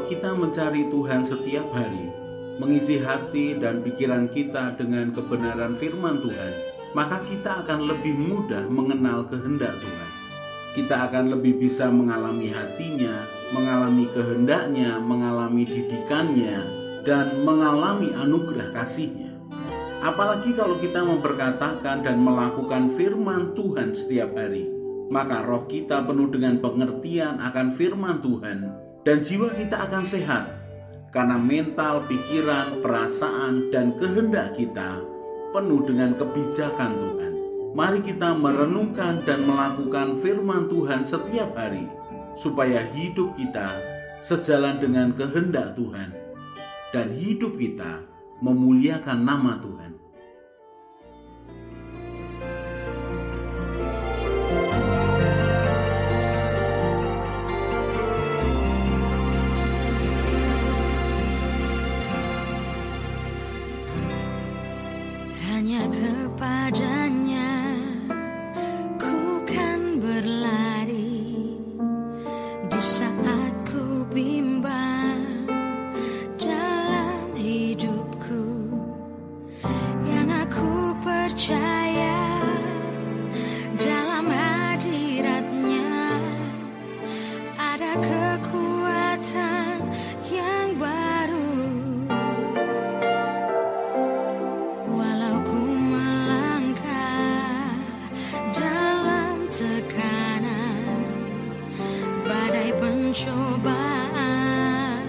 kalau kita mencari Tuhan setiap hari, mengisi hati dan pikiran kita dengan kebenaran firman Tuhan, maka kita akan lebih mudah mengenal kehendak Tuhan. Kita akan lebih bisa mengalami hatinya, mengalami kehendaknya, mengalami didikannya, dan mengalami anugerah kasihnya. Apalagi kalau kita memperkatakan dan melakukan firman Tuhan setiap hari, maka roh kita penuh dengan pengertian akan firman Tuhan, dan jiwa kita akan sehat, karena mental, pikiran, perasaan, dan kehendak kita penuh dengan kebijakan Tuhan. Mari kita merenungkan dan melakukan firman Tuhan setiap hari, supaya hidup kita sejalan dengan kehendak Tuhan, dan hidup kita memuliakan nama Tuhan. Hanya kepadanya ku kan berlari di saat ku bimbang dalam hidupku. Yang aku percaya dalam hadiratnya ada kekuatan yang baru. Walau ku melangkah dalam tekanan, badai pencobaan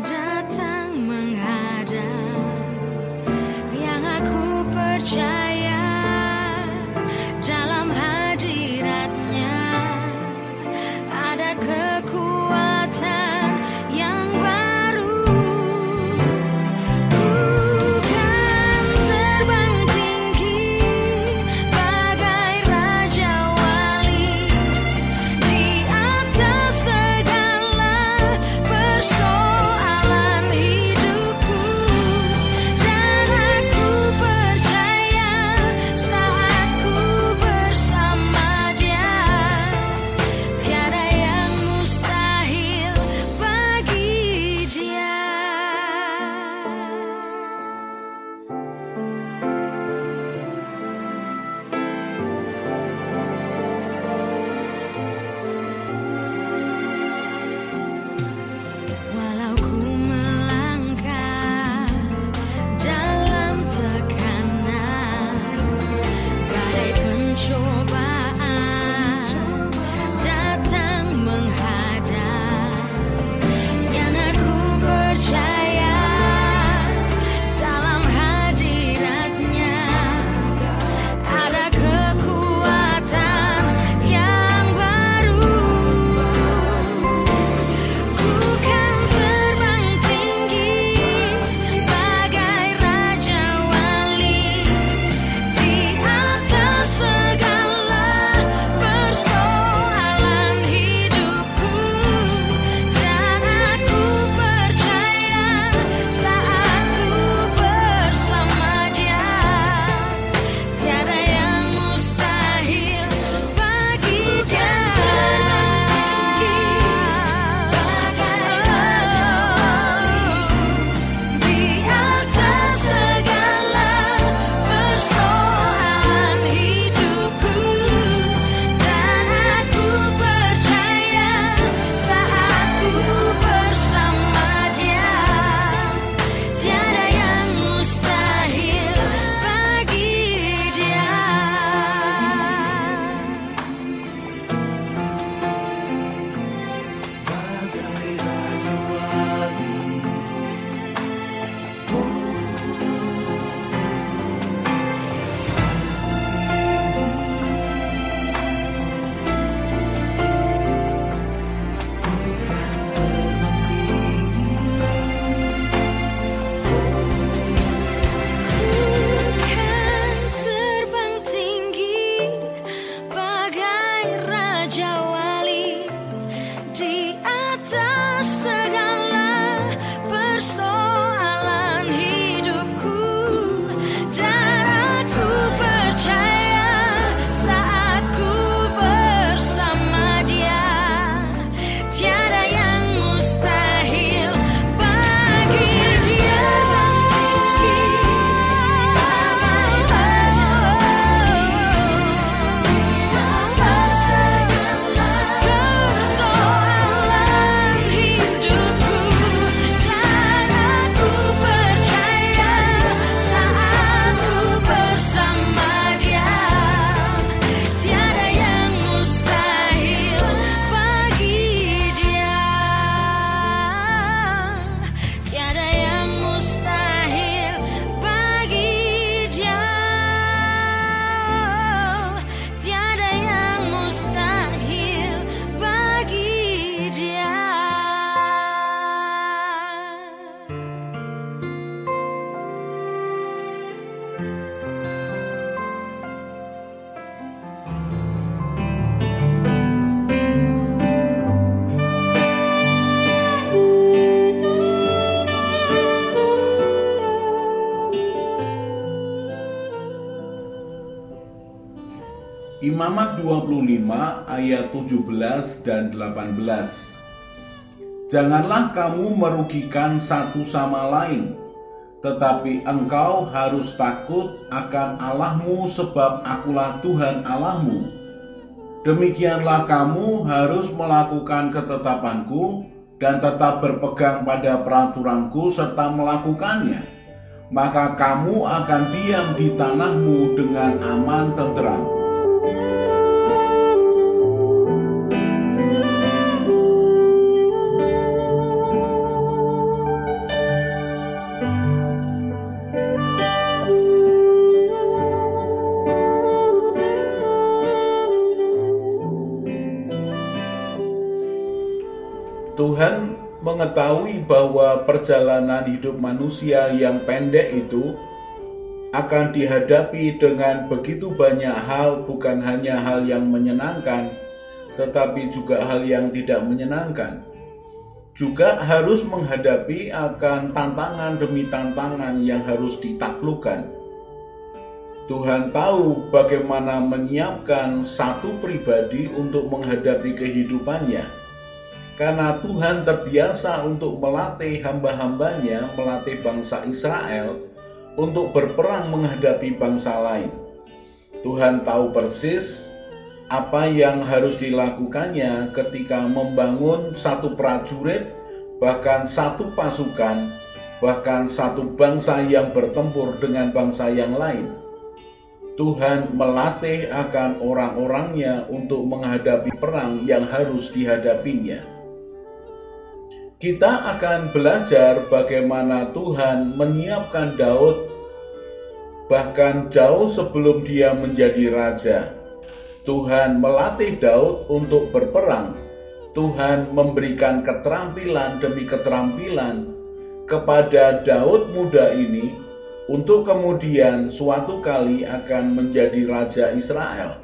datang menghadang. Yang aku percaya dalam hadiratnya ada kekuatan yang baru. Bukan terbang tinggi bagai raja wali di atas segala Imamat 25 ayat 17 dan 18. Janganlah kamu merugikan satu sama lain, tetapi engkau harus takut akan Allahmu, sebab Akulah Tuhan Allahmu. Demikianlah kamu harus melakukan ketetapanku dan tetap berpegang pada peraturanku serta melakukannya. Maka kamu akan diam di tanahmu dengan aman tenteram. Tuhan mengetahui bahwa perjalanan hidup manusia yang pendek itu akan dihadapi dengan begitu banyak hal, bukan hanya hal yang menyenangkan, tetapi juga hal yang tidak menyenangkan. Juga harus menghadapi akan tantangan demi tantangan yang harus ditaklukkan. Tuhan tahu bagaimana menyiapkan satu pribadi untuk menghadapi kehidupannya. Karena Tuhan terbiasa untuk melatih hamba-hambanya, melatih bangsa Israel untuk berperang menghadapi bangsa lain. Tuhan tahu persis apa yang harus dilakukannya ketika membangun satu prajurit, bahkan satu pasukan, bahkan satu bangsa yang bertempur dengan bangsa yang lain. Tuhan melatih akan orang-orangnya untuk menghadapi perang yang harus dihadapinya. Kita akan belajar bagaimana Tuhan menyiapkan Daud bahkan jauh sebelum dia menjadi raja. Tuhan melatih Daud untuk berperang. Tuhan memberikan keterampilan demi keterampilan kepada Daud muda ini untuk kemudian suatu kali akan menjadi raja Israel.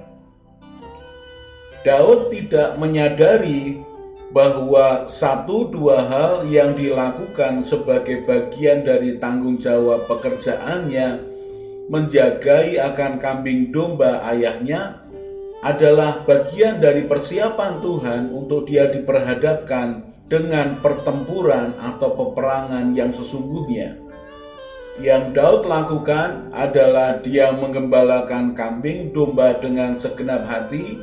Daud tidak menyadari bahwa satu dua hal yang dilakukan sebagai bagian dari tanggung jawab pekerjaannya menjagai akan kambing domba ayahnya adalah bagian dari persiapan Tuhan untuk dia diperhadapkan dengan pertempuran atau peperangan yang sesungguhnya. Yang Daud lakukan adalah dia menggembalakan kambing domba dengan segenap hati.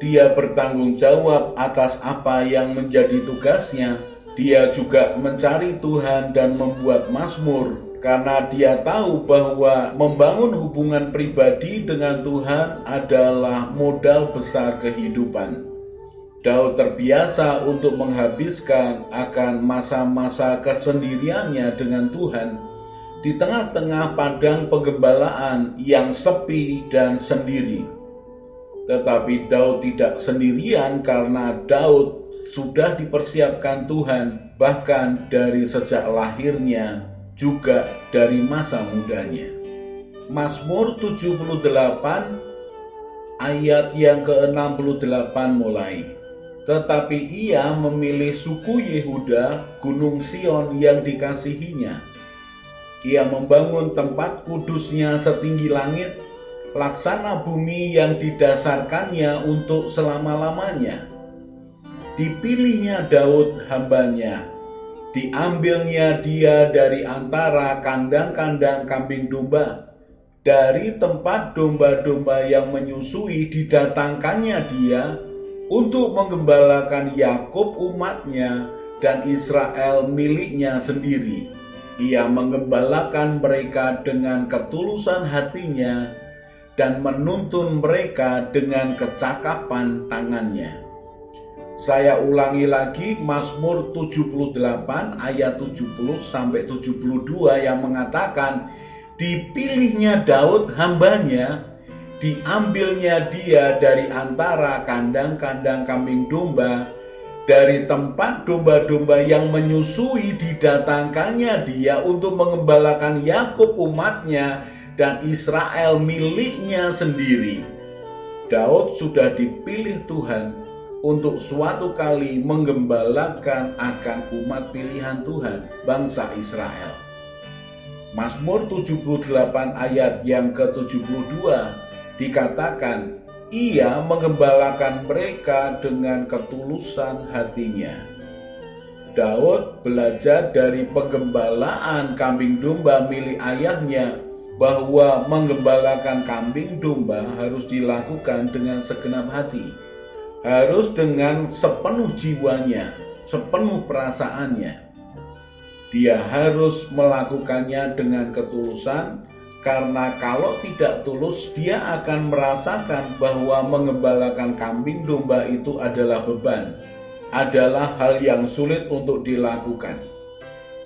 Dia bertanggung jawab atas apa yang menjadi tugasnya. Dia juga mencari Tuhan dan membuat mazmur karena dia tahu bahwa membangun hubungan pribadi dengan Tuhan adalah modal besar kehidupan. Daud terbiasa untuk menghabiskan akan masa-masa kesendiriannya dengan Tuhan di tengah-tengah padang penggembalaan yang sepi dan sendiri. Tetapi Daud tidak sendirian karena Daud sudah dipersiapkan Tuhan bahkan dari sejak lahirnya, juga dari masa mudanya. Mazmur 78 ayat yang ke-68 mulai. Tetapi ia memilih suku Yehuda, gunung Sion yang dikasihinya. Ia membangun tempat kudusnya setinggi langit, laksana bumi yang didasarkannya untuk selama-lamanya. Dipilihnya Daud hambanya, diambilnya dia dari antara kandang-kandang kambing domba, dari tempat domba-domba yang menyusui didatangkannya dia untuk menggembalakan Yakub umatnya dan Israel miliknya sendiri. Ia menggembalakan mereka dengan ketulusan hatinya dan menuntun mereka dengan kecakapan tangannya. Saya ulangi lagi Mazmur 78 ayat 70-72 yang mengatakan, dipilihnya Daud hambanya, diambilnya dia dari antara kandang-kandang kambing domba, dari tempat domba-domba yang menyusui didatangkannya dia untuk mengembalakan Yakub umatnya dan Israel miliknya sendiri. Daud sudah dipilih Tuhan untuk suatu kali menggembalakan akan umat pilihan Tuhan, bangsa Israel. Mazmur 78 ayat yang ke-72 dikatakan, Ia menggembalakan mereka dengan ketulusan hatinya. Daud belajar dari penggembalaan kambing domba milik ayahnya bahwa menggembalakan kambing domba harus dilakukan dengan segenap hati, harus dengan sepenuh jiwanya, sepenuh perasaannya. Dia harus melakukannya dengan ketulusan, karena kalau tidak tulus dia akan merasakan bahwa menggembalakan kambing domba itu adalah beban, adalah hal yang sulit untuk dilakukan.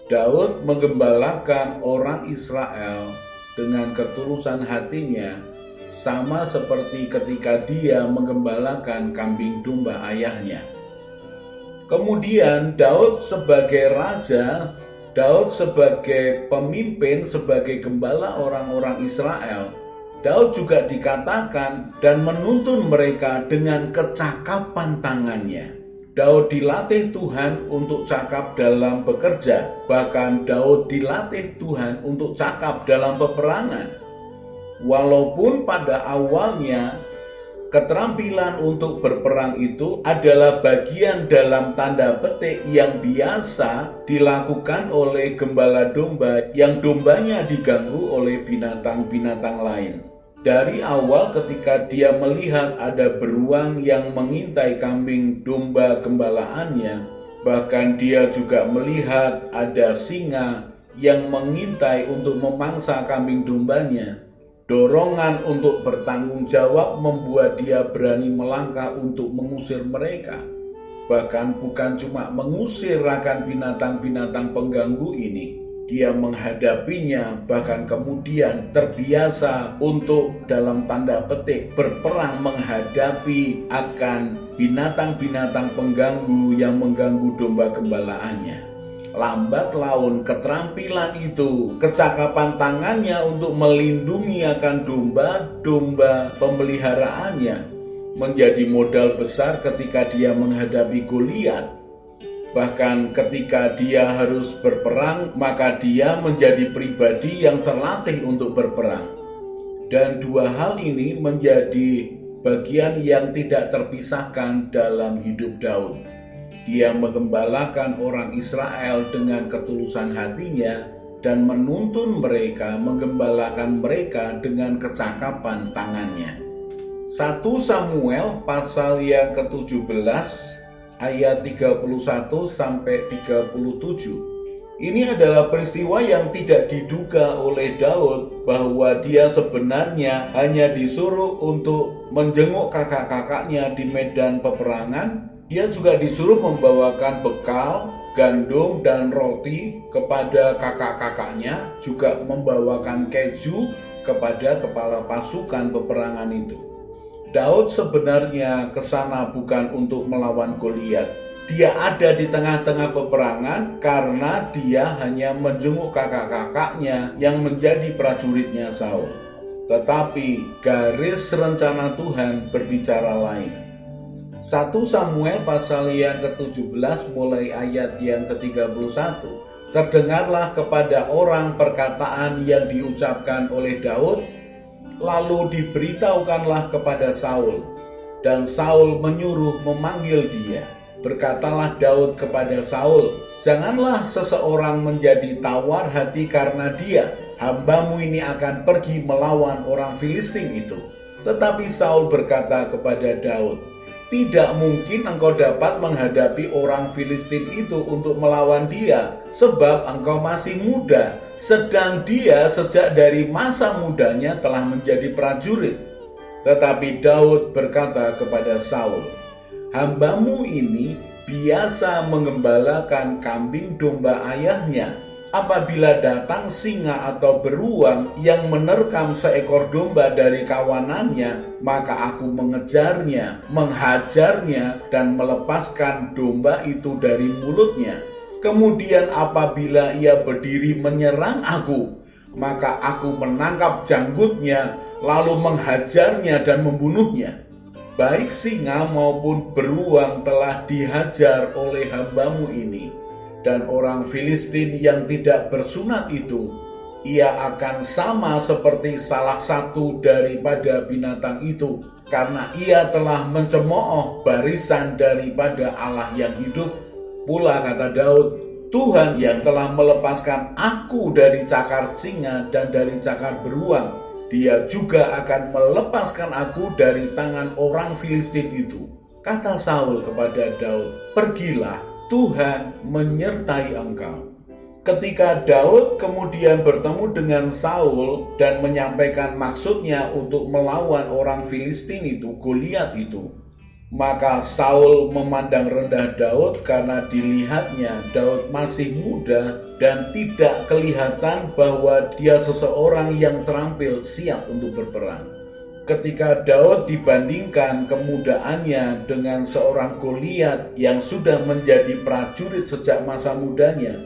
Daud menggembalakan orang Israel dengan ketulusan hatinya, sama seperti ketika dia menggembalakan kambing domba ayahnya. Kemudian Daud sebagai raja, Daud sebagai pemimpin, sebagai gembala orang-orang Israel, Daud juga dikatakan dan menuntun mereka dengan kecakapan tangannya. Daud dilatih Tuhan untuk cakap dalam bekerja, bahkan Daud dilatih Tuhan untuk cakap dalam peperangan. Walaupun pada awalnya keterampilan untuk berperang itu adalah bagian dalam tanda petik yang biasa dilakukan oleh gembala domba yang dombanya diganggu oleh binatang-binatang lain. Dari awal ketika dia melihat ada beruang yang mengintai kambing domba gembalaannya, bahkan dia juga melihat ada singa yang mengintai untuk memangsa kambing dombanya. Dorongan untuk bertanggung jawab membuat dia berani melangkah untuk mengusir mereka. Bahkan bukan cuma mengusir akan binatang-binatang pengganggu ini, dia menghadapinya, bahkan kemudian terbiasa untuk dalam tanda petik berperang menghadapi akan binatang-binatang pengganggu yang mengganggu domba gembalaannya. Lambat laun keterampilan itu, kecakapan tangannya untuk melindungi akan domba-domba pemeliharaannya menjadi modal besar ketika dia menghadapi Goliat. Bahkan ketika dia harus berperang, maka dia menjadi pribadi yang terlatih untuk berperang. Dan dua hal ini menjadi bagian yang tidak terpisahkan dalam hidup Daud. Dia menggembalakan orang Israel dengan ketulusan hatinya dan menuntun mereka, menggembalakan mereka dengan kecakapan tangannya. 1 Samuel pasal yang ke-17 ayat 31 sampai 37. Ini adalah peristiwa yang tidak diduga oleh Daud, bahwa dia sebenarnya hanya disuruh untuk menjenguk kakak-kakaknya di medan peperangan. Dia juga disuruh membawakan bekal, gandum, dan roti kepada kakak-kakaknya, juga membawakan keju kepada kepala pasukan peperangan itu. Daud sebenarnya kesana bukan untuk melawan Goliat. Dia ada di tengah-tengah peperangan karena dia hanya menjenguk kakak-kakaknya yang menjadi prajuritnya Saul. Tetapi garis rencana Tuhan berbicara lain. 1 Samuel pasal yang ke-17 mulai ayat yang ke-31. Terdengarlah kepada orang perkataan yang diucapkan oleh Daud, lalu diberitahukanlah kepada Saul, dan Saul menyuruh memanggil dia. Berkatalah Daud kepada Saul, janganlah seseorang menjadi tawar hati karena dia, hambamu ini akan pergi melawan orang Filistin itu. Tetapi Saul berkata kepada Daud, tidak mungkin engkau dapat menghadapi orang Filistin itu untuk melawan dia, sebab engkau masih muda, sedang dia sejak dari masa mudanya telah menjadi prajurit. Tetapi Daud berkata kepada Saul, hambamu ini biasa menggembalakan kambing domba ayahnya. Apabila datang singa atau beruang yang menerkam seekor domba dari kawanannya, maka aku mengejarnya, menghajarnya, dan melepaskan domba itu dari mulutnya. Kemudian apabila ia berdiri menyerang aku, maka aku menangkap janggutnya, lalu menghajarnya dan membunuhnya. Baik singa maupun beruang telah dihajar oleh hambamu ini, dan orang Filistin yang tidak bersunat itu Ia akan sama seperti salah satu daripada binatang itu, karena ia telah mencemooh barisan daripada Allah yang hidup. Pula kata Daud, Tuhan yang telah melepaskan aku dari cakar singa dan dari cakar beruang, Dia juga akan melepaskan aku dari tangan orang Filistin itu. Kata Saul kepada Daud, pergilah, Tuhan menyertai engkau. Ketika Daud kemudian bertemu dengan Saul dan menyampaikan maksudnya untuk melawan orang Filistin itu, Goliat itu, maka Saul memandang rendah Daud karena dilihatnya Daud masih muda dan tidak kelihatan bahwa dia seseorang yang terampil siap untuk berperang. Ketika Daud dibandingkan kemudaannya dengan seorang Goliat yang sudah menjadi prajurit sejak masa mudanya,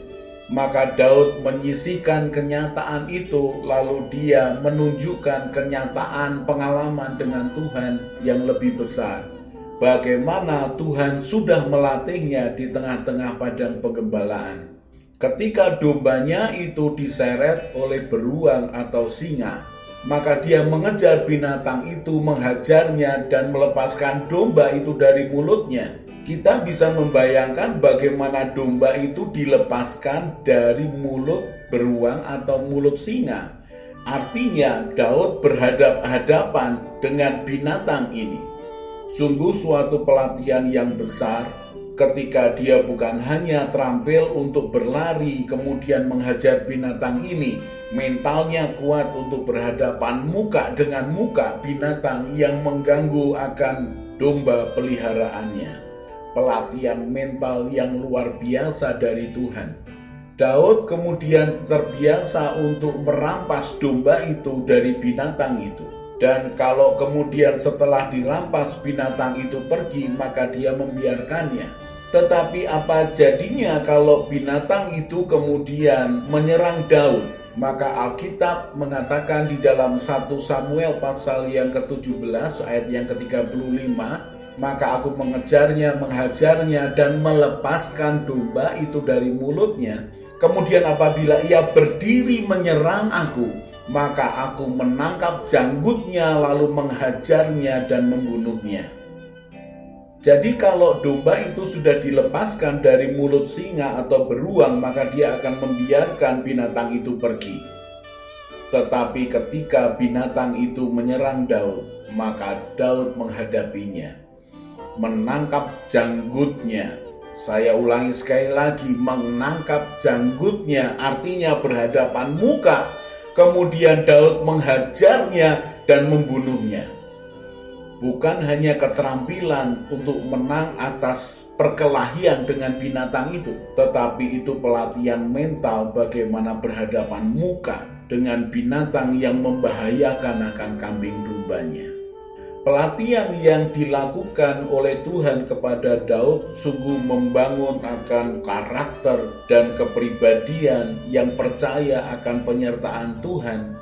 maka Daud menyisihkan kenyataan itu, lalu dia menunjukkan kenyataan pengalaman dengan Tuhan yang lebih besar. Bagaimana Tuhan sudah melatihnya di tengah-tengah padang penggembalaan. Ketika dombanya itu diseret oleh beruang atau singa, maka dia mengejar binatang itu, menghajarnya dan melepaskan domba itu dari mulutnya. Kita bisa membayangkan bagaimana domba itu dilepaskan dari mulut beruang atau mulut singa. Artinya Daud berhadapan-hadapan dengan binatang ini. Sungguh suatu pelatihan yang besar ketika dia bukan hanya terampil untuk berlari kemudian menghajar binatang ini, mentalnya kuat untuk berhadapan muka dengan muka binatang yang mengganggu akan domba peliharaannya. Pelatihan mental yang luar biasa dari Tuhan. Daud kemudian terbiasa untuk merampas domba itu dari binatang itu. Dan kalau kemudian setelah dirampas binatang itu pergi, maka dia membiarkannya. Tetapi apa jadinya kalau binatang itu kemudian menyerang Daud? Maka Alkitab mengatakan di dalam 1 Samuel pasal yang ke-17 ayat yang ke-35, maka aku mengejarnya, menghajarnya, dan melepaskan domba itu dari mulutnya. Kemudian apabila ia berdiri menyerang aku, maka aku menangkap janggutnya, lalu menghajarnya dan membunuhnya. Jadi kalau domba itu sudah dilepaskan dari mulut singa atau beruang, maka dia akan membiarkan binatang itu pergi. Tetapi ketika binatang itu menyerang Daud, maka Daud menghadapinya, menangkap janggutnya. Saya ulangi sekali lagi, menangkap janggutnya, artinya berhadapan muka. Kemudian Daud menghajarnya dan membunuhnya. Bukan hanya keterampilan untuk menang atas perkelahian dengan binatang itu, tetapi itu pelatihan mental bagaimana berhadapan muka dengan binatang yang membahayakan akan kambing dombanya. Pelatihan yang dilakukan oleh Tuhan kepada Daud sungguh membangun akan karakter dan kepribadian yang percaya akan penyertaan Tuhan.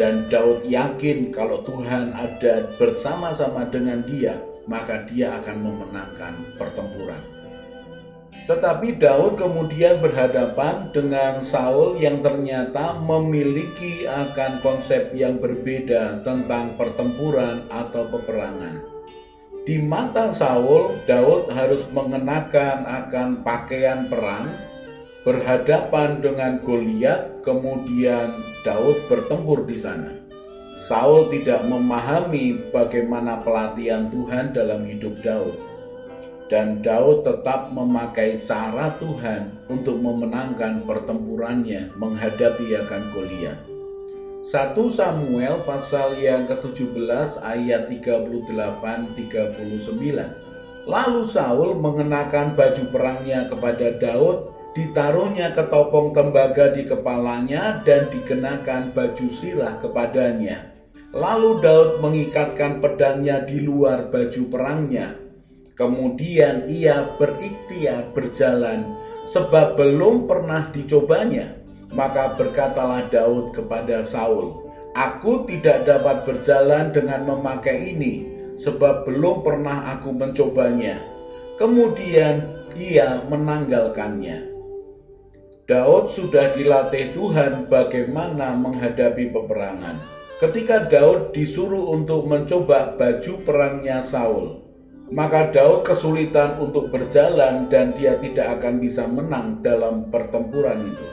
Dan Daud yakin kalau Tuhan ada bersama-sama dengan dia, maka dia akan memenangkan pertempuran. Tetapi Daud kemudian berhadapan dengan Saul yang ternyata memiliki akan konsep yang berbeda tentang pertempuran atau peperangan. Di mata Saul, Daud harus mengenakan akan pakaian perang, berhadapan dengan Goliat, kemudian Daud bertempur di sana. Saul tidak memahami bagaimana pelatihan Tuhan dalam hidup Daud. Dan Daud tetap memakai cara Tuhan untuk memenangkan pertempurannya menghadapi akan Goliat. 1 Samuel pasal yang ke-17 ayat 38-39. Lalu Saul mengenakan baju perangnya kepada Daud, ditaruhnya ketopong tembaga di kepalanya dan dikenakan baju sirah kepadanya. Lalu Daud mengikatkan pedangnya di luar baju perangnya. Kemudian ia berikhtiar berjalan sebab belum pernah dicobanya. Maka berkatalah Daud kepada Saul, aku tidak dapat berjalan dengan memakai ini sebab belum pernah aku mencobanya. Kemudian ia menanggalkannya. Daud sudah dilatih Tuhan bagaimana menghadapi peperangan. Ketika Daud disuruh untuk mencoba baju perangnya Saul, maka Daud kesulitan untuk berjalan dan dia tidak akan bisa menang dalam pertempuran itu.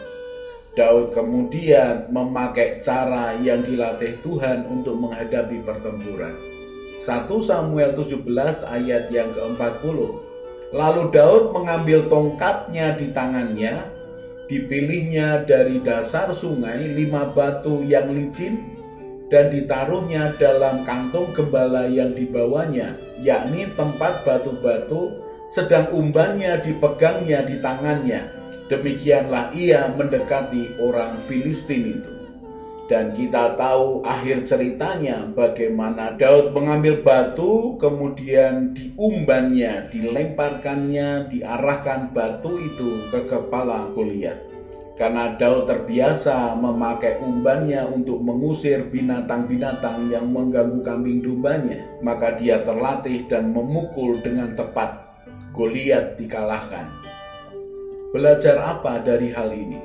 Daud kemudian memakai cara yang dilatih Tuhan untuk menghadapi pertempuran. 1 Samuel 17 ayat yang ke-40. Lalu Daud mengambil tongkatnya di tangannya, dipilihnya dari dasar sungai 5 batu yang licin, dan ditaruhnya dalam kantung gembala yang dibawanya, yakni tempat batu-batu, sedang umbannya dipegangnya di tangannya. Demikianlah ia mendekati orang Filistin itu. Dan kita tahu akhir ceritanya bagaimana Daud mengambil batu, kemudian diumbannya, dilemparkannya, diarahkan batu itu ke kepala Goliat. Karena Daud terbiasa memakai umbannya untuk mengusir binatang-binatang yang mengganggu kambing dombanya, maka dia terlatih dan memukul dengan tepat. Goliat dikalahkan. Belajar apa dari hal ini?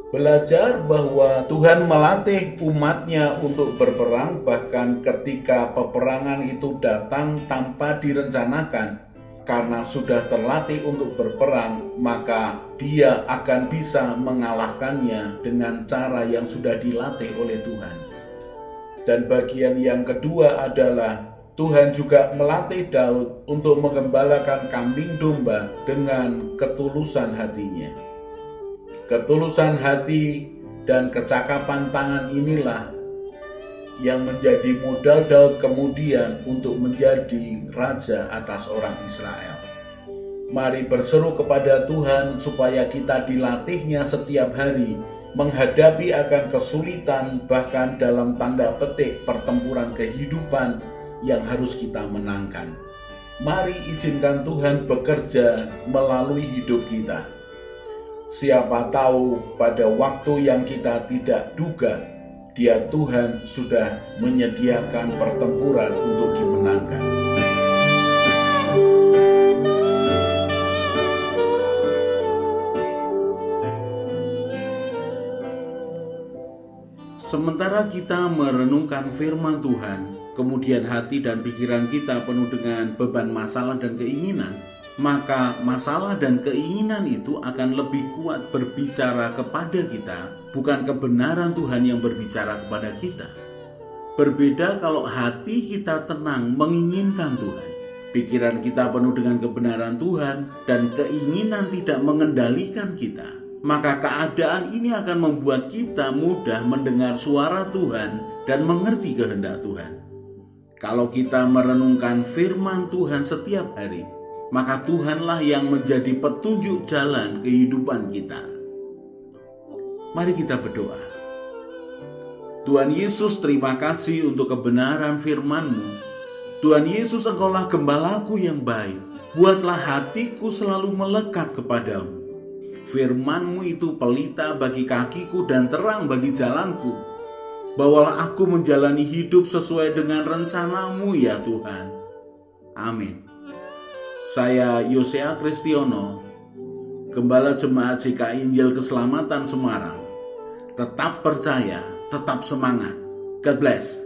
Belajar bahwa Tuhan melatih umatnya untuk berperang bahkan ketika peperangan itu datang tanpa direncanakan. Karena sudah terlatih untuk berperang, maka dia akan bisa mengalahkannya dengan cara yang sudah dilatih oleh Tuhan. Dan bagian yang kedua adalah Tuhan juga melatih Daud untuk mengembalakan kambing domba dengan ketulusan hatinya. Ketulusan hati dan kecakapan tangan inilah yang menjadi modal Daud kemudian untuk menjadi raja atas orang Israel. Mari berseru kepada Tuhan supaya kita dilatihnya setiap hari menghadapi akan kesulitan, bahkan dalam tanda petik pertempuran kehidupan yang harus kita menangkan. Mari izinkan Tuhan bekerja melalui hidup kita. Siapa tahu pada waktu yang kita tidak duga, Dia Tuhan sudah menyediakan pertempuran untuk dimenangkan. Sementara kita merenungkan firman Tuhan, kemudian hati dan pikiran kita penuh dengan beban masalah dan keinginan, maka masalah dan keinginan itu akan lebih kuat berbicara kepada kita, bukan kebenaran Tuhan yang berbicara kepada kita. Berbeda kalau hati kita tenang menginginkan Tuhan, pikiran kita penuh dengan kebenaran Tuhan, dan keinginan tidak mengendalikan kita, maka keadaan ini akan membuat kita mudah mendengar suara Tuhan dan mengerti kehendak Tuhan. Kalau kita merenungkan firman Tuhan setiap hari, maka Tuhanlah yang menjadi petunjuk jalan kehidupan kita. Mari kita berdoa. Tuhan Yesus, terima kasih untuk kebenaran firman-Mu. Tuhan Yesus, Engkaulah gembalaku yang baik. Buatlah hatiku selalu melekat kepadamu. Firman-Mu itu pelita bagi kakiku dan terang bagi jalanku. Bawalah aku menjalani hidup sesuai dengan rencana-Mu ya Tuhan. Amin. Saya Yosea Kristiono, Gembala Jemaat GKI Injil Keselamatan Semarang. Tetap percaya, tetap semangat. God bless.